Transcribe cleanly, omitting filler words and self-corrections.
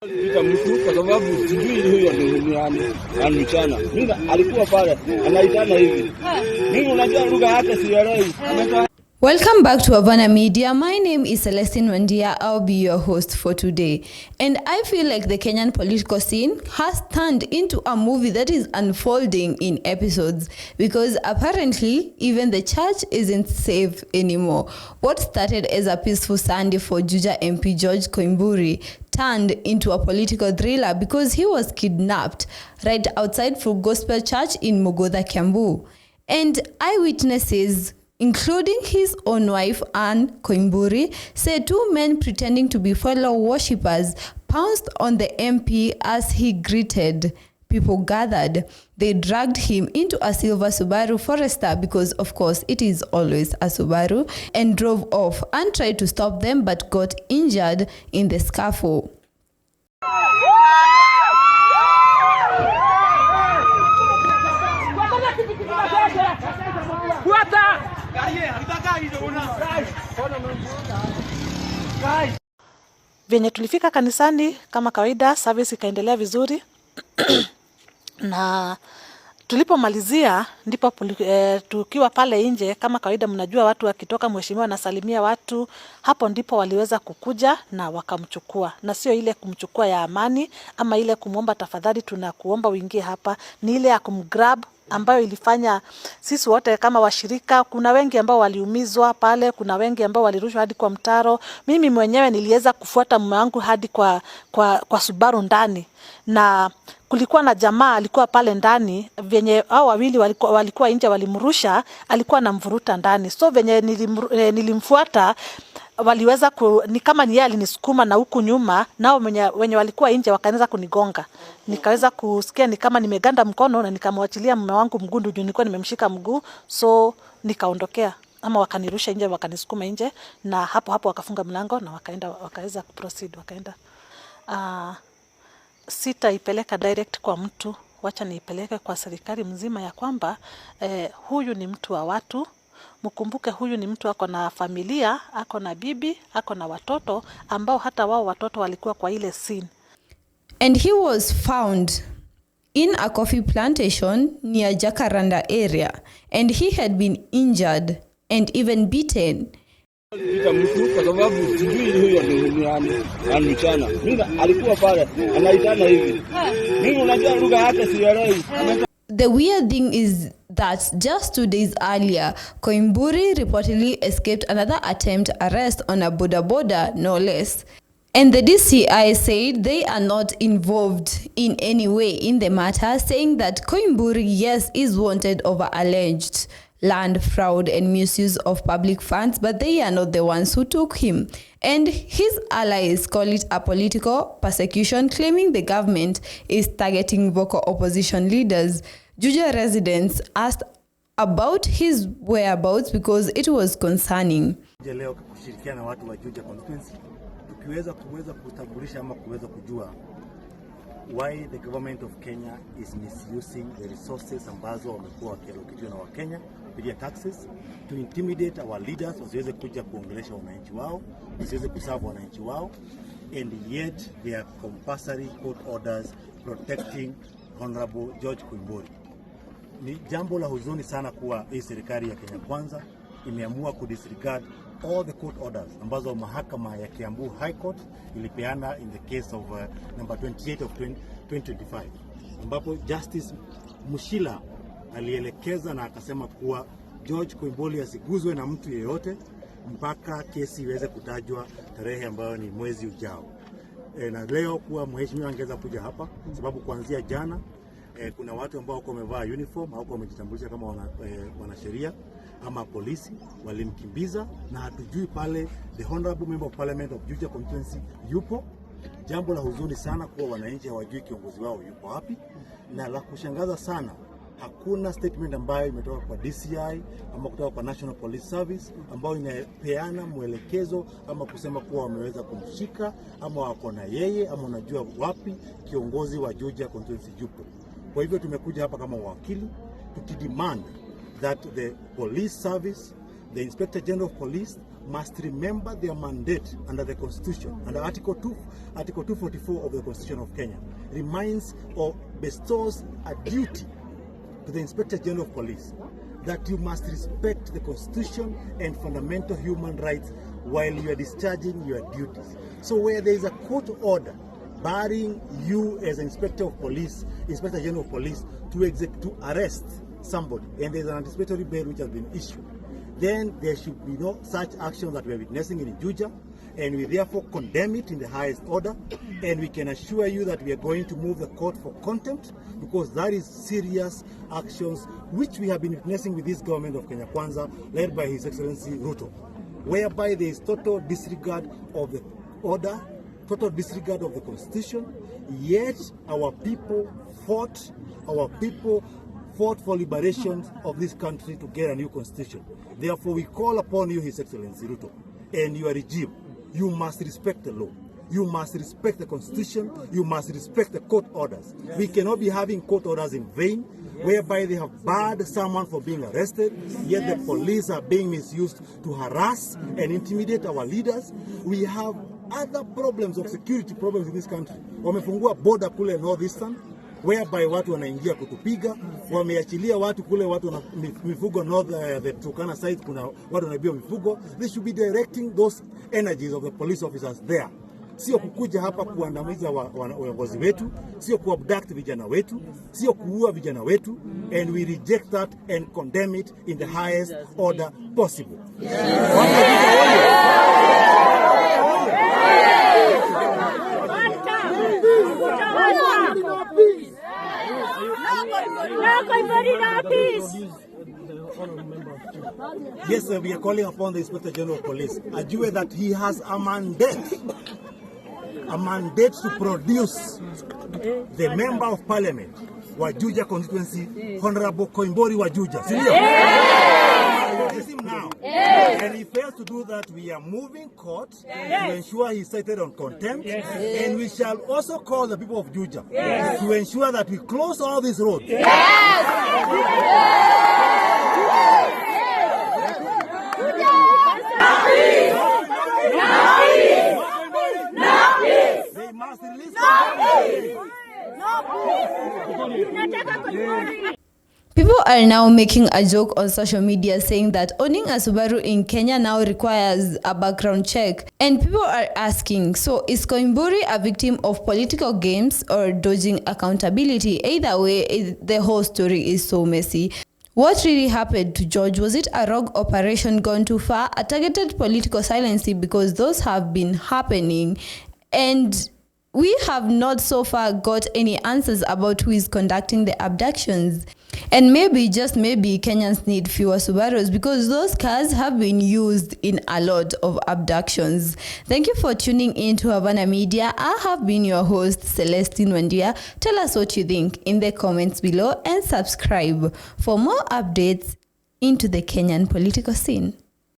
Mtu kwa sababu sijui huyo ni mchana. Mimi alikuwa pale anaitana hivi. Mimi unajua lugha yake sielewi. Welcome back to Havana Media. My name is Celestine Wandia. I'll be your host for today. And I feel like the Kenyan political scene has turned into a movie that is unfolding in episodes because apparently even the church isn't safe anymore. What started as a peaceful Sunday for Juja MP George Koimburi turned into a political thriller because he was kidnapped right outside Full Gospel Church in Mugutha, Kiambu. And eyewitnesses, including his own wife Anne Koimburi, said two men pretending to be fellow worshippers pounced on the MP as he greeted people gathered. They dragged him into a silver Subaru Forester because of course it is always a Subaru, and drove off and tried to stop them but got injured in the scuffle. Venye tulifika kanisani kama kawaida, service ikaendelea vizuri na tulipomalizia ndipo tukiwa pale nje kama kawaida, mnajua watu wakitoka mheshimiwa nasalimia watu, hapo ndipo waliweza kukuja na wakamchukua, na sio ile kumchukua ya amani ama ile kumuomba tafadhali tunakuomba uingie hapa, ni ile ya kumgrab ambayo ilifanya sisi wote kama washirika, kuna wengi ambao waliumizwa pale, kuna wengi ambao walirushwa hadi kwa mtaro. Mimi mwenyewe niliweza kufuata mume wangu hadi kwa Subaru ndani, na kulikuwa na jamaa alikuwa pale ndani, venye hao wawili walikuwa nje walimrusha, alikuwa anamvuruta ndani. So venye nilimfuata waliweza ni kama ni yeye alinisukuma na huku nyuma, nao wenye walikuwa nje wakaanza kunigonga. Nikaweza kusikia ni kama nimeganda mkono na nikamwachilia mume wangu mguu, ndio nilikuwa nimemshika mguu, so nikaondokea ama wakanirusha nje, wakanisukuma nje, na hapo wakafunga mlango na wakaweza kuproceed wakaenda. Sitaipeleka direct kwa mtu, wacha niipeleke kwa serikali mzima ya kwamba huyu ni mtu wa watu. Mkumbuke huyu ni mtu ako na familia, ako na bibi, ako na watoto ambao hata wao watoto walikuwa kwa ile scene. And he was found in a coffee plantation near Jacaranda area, and he had been injured and even beaten. Mtu kwa sababu sijui huyo ni mchana. Mimi alikuwa pale anaitana hivi. Mimi unajua lugha yake sielewi. The weird thing is that just 2 days earlier, Koimburi reportedly escaped another attempt arrest on a boda, no less. And the DCI said they are not involved in any way in the matter, saying that Koimburi, yes, is wanted over alleged land fraud and misuse of public funds, but they are not the ones who took him. And his allies call it a political persecution, claiming the government is targeting vocal opposition leaders. Juja residents asked about his whereabouts because it was concerning. Leo kushirikiana na watu wa Juja constituency tukiweza kutambulisha ama kuweza kujua why the government of Kenya is misusing the resources ambazo wamekuwa wakialokitiwa na Wakenya kupitia taxes to intimidate our leaders, wasiweze kuja kuongelesha wananchi wao, wasiweze kuserve wananchi wao, and yet they are compulsory court orders protecting Honorable George Koimburi. Ni jambo la huzuni sana kuwa hii serikali ya Kenya Kwanza imeamua kudisregard all the court orders ambazo mahakama ya Kiambu High Court ilipeana in the case of number 28 of 2025, ambapo Justice Mushila alielekeza na akasema kuwa George Koimburi asiguzwe na mtu yeyote mpaka kesi iweze kutajwa tarehe ambayo ni mwezi ujao. Na leo kuwa mheshimiwa angeza kuja hapa sababu kuanzia jana kuna watu ambao wamevaa uniform au wamejitambulisha kama wanasheria ama polisi, walimkimbiza na hatujui pale the honorable member of parliament of Juja constituency yupo. Jambo la huzuni sana kuwa wananchi hawajui kiongozi wao yupo wapi, na la kushangaza sana hakuna statement ambayo imetoka kwa DCI ama kutoka kwa National Police Service ambayo inapeana mwelekezo ama kusema kuwa wameweza kumshika ama wako na yeye ama unajua wapi kiongozi wa Juja constituency yupo. Kwa hivyo tumekuja hapa kama wakili tukidemand that the police service, the Inspector General of Police must remember their mandate under the Constitution, under Article 244 of the Constitution of Kenya, reminds or bestows a duty to the Inspector General of Police that you must respect the Constitution and fundamental human rights while you are discharging your duties. So where there is a court order barring you as Inspector of Police, Inspector General of Police, to arrest somebody, and there is an anticipatory bail which has been issued, then there should be no such action that we are witnessing in Juja, and we therefore condemn it in the highest order, and we can assure you that we are going to move the court for contempt, because that is serious actions which we have been witnessing with this government of Kenya Kwanza, led by His Excellency Ruto, whereby there is total disregard of the order, total disregard of the Constitution, yet our people fought for liberation of this country to get a new constitution. Therefore, we call upon you, His Excellency Ruto, and your regime. You must respect the law. You must respect the Constitution. You must respect the court orders. Yes. We cannot be having court orders in vain, yes, whereby they have barred someone for being arrested, yet yes, the police are being misused to harass and intimidate our leaders. We have other problems of security problems in this country. Wamefungua boda kule northeastern, whereby watu wanaingia kutupiga, wameachilia watu kule, watu na mifugo north, the Turkana side, kuna watu wanaibiwa mifugo. They should be directing those energies of the police officers there. Sio kukuja hapa kuandamiza viongozi wetu, sio kuabduct vijana wetu, sio kuua vijana wetu, and we reject that and condemn it in the highest order possible. Yes, sir, we are calling upon the Inspector General of Police. Ajue that he has a mandate to produce the Member of Parliament wa Juja constituency, Honorable Koimburi wa Juja. Yes. Him now. Yes. And he fails to do that, we are moving court, yes, to ensure he is cited on contempt, yes, and we shall also call the people of Juja, yes, to ensure that we close all these roads. Yes. They must release People are now making a joke on social media saying that owning a Subaru in Kenya now requires a background check. And people are asking, so is Koimburi a victim of political games or dodging accountability? Either way, the whole story is so messy. What really happened to George? Was it a rogue operation gone too far? A targeted political silencing? Because those have been happening. And we have not so far got any answers about who is conducting the abductions. And maybe, just maybe, Kenyans need fewer Subarus because those cars have been used in a lot of abductions. Thank you for tuning in to Havana Media. I have been your host, Celestine Wandia. Tell us what you think in the comments below and subscribe for more updates into the Kenyan political scene.